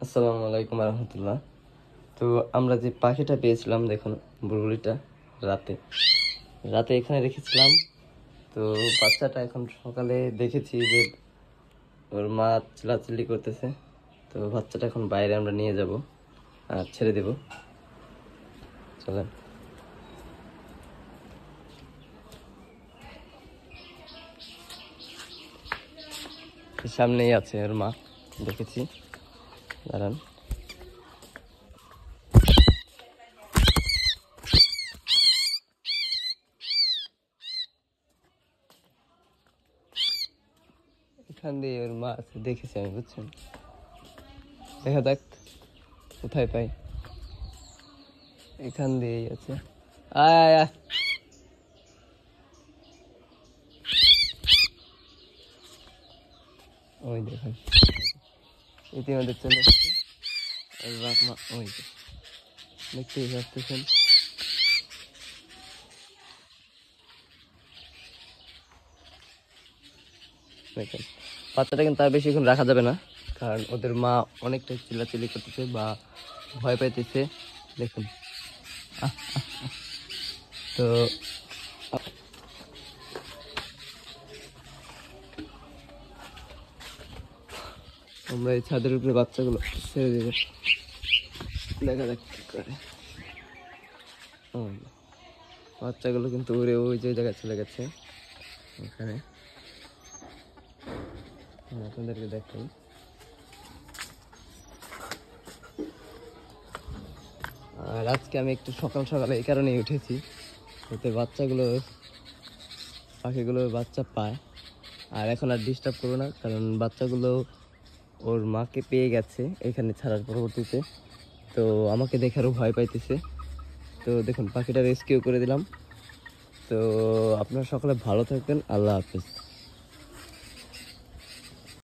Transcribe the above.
আসসালামু আলাইকুম রহমতুল্লাহ। তো আমরা যে পাখিটা পেয়েছিলাম, দেখুন বুলবুলিটা রাতে রাতে এখানে রেখেছিলাম। তো বাচ্চাটা এখন সকালে দেখেছি যে ওর মা চিল্লাচিল্লি করতেছে। তো বাচ্চাটা এখন বাইরে আমরা নিয়ে যাব আর ছেড়ে দেব। চলেন। সামনেই আছে ওর মা, দেখেছি। দাঁড়ান। এখান দিয়ে ওর মা আছে, দেখেছি আমি, বুঝছেন। দেখা যাক কোথায় পাই। এখান দিয়েই আছে। আয় আয় আয়। ওই দেখুন, ইতিমধ্যে চলে এসছে। আর বাপ-মা ওই যে, দেখতেই পাচ্ছেন। দেখেন, বাচ্চাটা কিন্তু তার বেশিক্ষণ রাখা যাবে না, কারণ ওদের মা অনেকটা চিল্লাচিল্লি করতেছে বা ভয় পাইতেছে। দেখুন। তো আমরা এই ছাদের উপরে বাচ্চাগুলো ছেড়ে দেব, দেখা যাক কি করে। বাচ্চাগুলো কিন্তু উড়ে ওই যে জায়গায় চলে গেছে, ওখানে। আপনাদেরকে দেখাই। আর আজকে আমি একটু সকাল সকালে এই কারণেই উঠেছি, যাতে পাখিগুলো বাচ্চা পায়। আর এখন আর ডিস্টার্ব করবো না, কারণ বাচ্চাগুলো ওর মাকে পেয়ে গেছে এখানে ছাড়ার পরবর্তীতে। তো আমাকে দেখারও ভয় পাইতেছে। তো দেখুন, পাখিটা রেস্কিউ করে দিলাম। তো আপনারা সকলে ভালো থাকবেন। আল্লাহ হাফেজ।